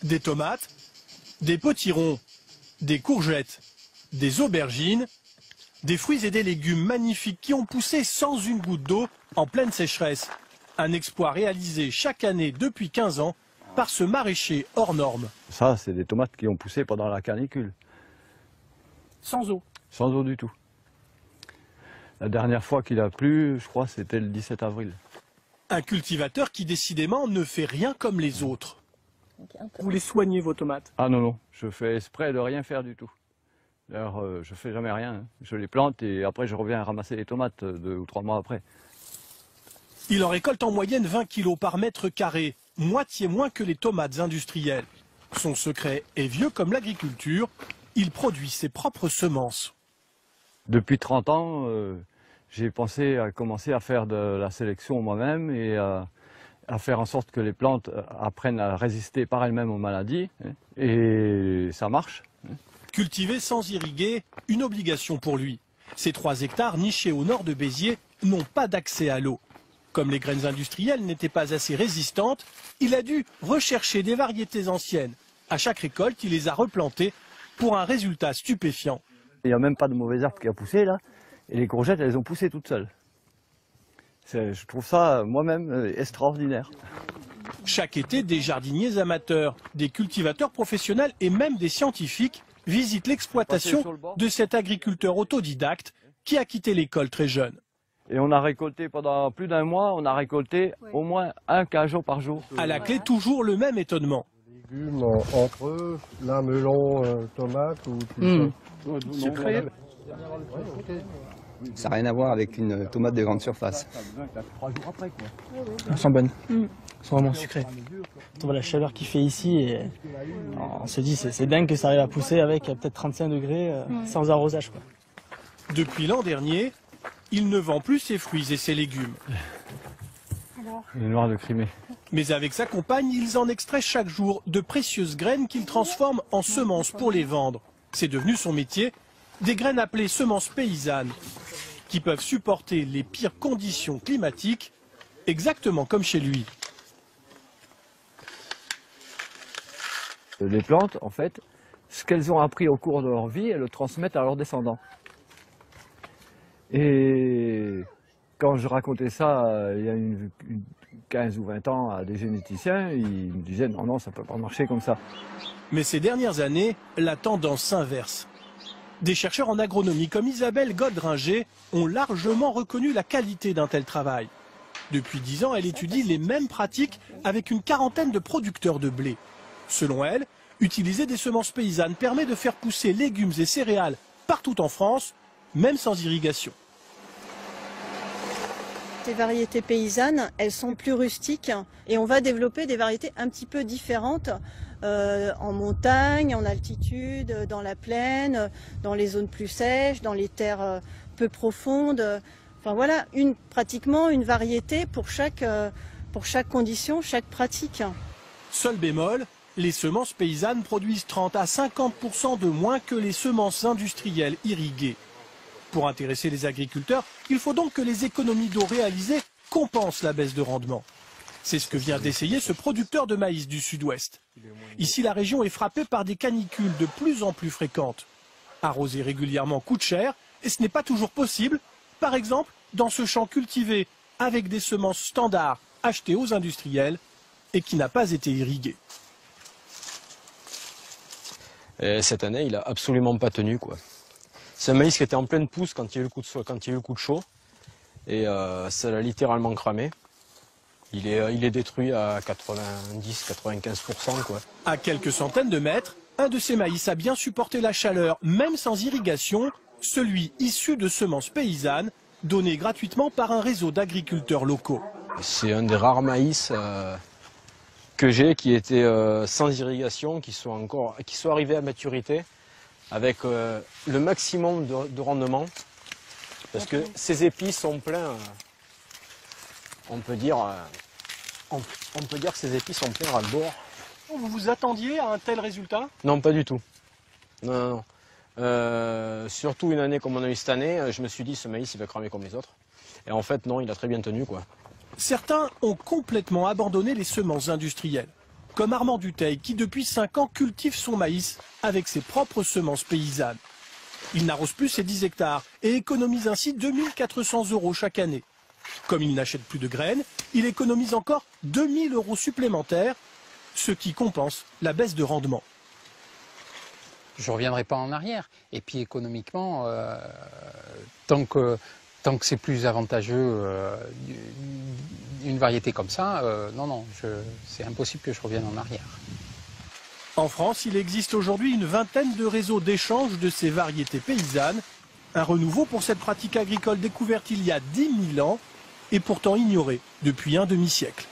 Des tomates, des potirons, des courgettes, des aubergines, des fruits et des légumes magnifiques qui ont poussé sans une goutte d'eau en pleine sécheresse. Un exploit réalisé chaque année depuis 15 ans par ce maraîcher hors norme. Ça, c'est des tomates qui ont poussé pendant la canicule. Sans eau? Sans eau du tout. La dernière fois qu'il a plu, je crois, c'était le 17 avril. Un cultivateur qui décidément ne fait rien comme les autres. Vous les soignez vos tomates? Ah non, non, je fais exprès de rien faire du tout. D'ailleurs, je fais jamais rien. Hein. Je les plante et après je reviens ramasser les tomates 2 ou 3 mois après. Il en récolte en moyenne 20 kilos par mètre carré, moitié moins que les tomates industrielles. Son secret est vieux comme l'agriculture, il produit ses propres semences. Depuis 30 ans, j'ai pensé à commencer à faire de la sélection moi-même et à faire en sorte que les plantes apprennent à résister par elles-mêmes aux maladies. Hein, et ça marche. Hein. Cultiver sans irriguer, une obligation pour lui. Ces 3 hectares nichés au nord de Béziers n'ont pas d'accès à l'eau. Comme les graines industrielles n'étaient pas assez résistantes, il a dû rechercher des variétés anciennes. À chaque récolte, il les a replantées pour un résultat stupéfiant. Il n'y a même pas de mauvais arbre qui a poussé là, et les courgettes, elles ont poussé toutes seules. Je trouve ça moi-même extraordinaire. Chaque été, des jardiniers amateurs, des cultivateurs professionnels et même des scientifiques visitent l'exploitation de cet agriculteur autodidacte qui a quitté l'école très jeune. Et on a récolté pendant plus d'1 mois, on a récolté au moins 1 cajot par jour. À la clé, toujours le même étonnement. Légumes entre eux, là, melon, tomate ou Sucré. Ça n'a rien à voir avec une tomate de grande surface. Elles sont bonnes. Elles sont vraiment sucrées. On voit la chaleur qu'il fait ici et on se dit c'est dingue que ça arrive à pousser avec peut-être 35 degrés sans arrosage, quoi. Depuis l'an dernier, il ne vend plus ses fruits et ses légumes. Les noirs de Crimée. Mais avec sa compagne, ils en extraient chaque jour de précieuses graines qu'ils transforment en semences pour les vendre. C'est devenu son métier, des graines appelées semences paysannes, qui peuvent supporter les pires conditions climatiques, exactement comme chez lui. Les plantes, en fait, ce qu'elles ont appris au cours de leur vie, elles le transmettent à leurs descendants. Et quand je racontais ça il y a 15 ou 20 ans à des généticiens, ils me disaient non, non, ça ne peut pas marcher comme ça. Mais ces dernières années, la tendance s'inverse. Des chercheurs en agronomie comme Isabelle Godringer ont largement reconnu la qualité d'un tel travail. Depuis 10 ans, elle étudie les mêmes pratiques avec une quarantaine de producteurs de blé. Selon elle, utiliser des semences paysannes permet de faire pousser légumes et céréales partout en France, même sans irrigation. Les variétés paysannes, elles sont plus rustiques et on va développer des variétés un petit peu différentes en montagne, en altitude, dans la plaine, dans les zones plus sèches, dans les terres peu profondes. Enfin voilà, pratiquement une variété pour chaque condition, chaque pratique. Seul bémol, les semences paysannes produisent 30 à 50% de moins que les semences industrielles irriguées. Pour intéresser les agriculteurs, il faut donc que les économies d'eau réalisées compensent la baisse de rendement. C'est ce que vient d'essayer ce producteur de maïs du sud-ouest. Ici, la région est frappée par des canicules de plus en plus fréquentes. Arroser régulièrement coûte cher et ce n'est pas toujours possible. Par exemple, dans ce champ cultivé avec des semences standards achetées aux industriels et qui n'a pas été irrigué. Et cette année, il a absolument pas tenu, quoi. C'est un maïs qui était en pleine pousse quand il y a eu le coup de chaud. Et ça l'a littéralement cramé. Il est détruit à 90-95%, quoi. À quelques centaines de mètres, un de ces maïs a bien supporté la chaleur, même sans irrigation, celui issu de semences paysannes, donné gratuitement par un réseau d'agriculteurs locaux. C'est un des rares maïs que j'ai qui était sans irrigation, qui sont arrivés à maturité avec le maximum de rendement, parce que ces épis sont pleins, on peut dire que ces épis sont pleins ras-le-bord. Vous vous attendiez à un tel résultat? Non, pas du tout. Non. Surtout une année comme on a eu cette année, je me suis dit ce maïs il va cramer comme les autres. Et en fait non, il a très bien tenu, quoi. Certains ont complètement abandonné les semences industrielles. comme Armand Dutheil qui depuis 5 ans cultive son maïs avec ses propres semences paysannes. Il n'arrose plus ses 10 hectares et économise ainsi 2400 € chaque année. Comme il n'achète plus de graines, il économise encore 2000 € supplémentaires, ce qui compense la baisse de rendement. Je ne reviendrai pas en arrière. Et puis économiquement, tant que c'est plus avantageux une variété comme ça, c'est impossible que je revienne en arrière. En France, il existe aujourd'hui une vingtaine de réseaux d'échange de ces variétés paysannes. Un renouveau pour cette pratique agricole découverte il y a 10 000 ans et pourtant ignorée depuis un demi-siècle.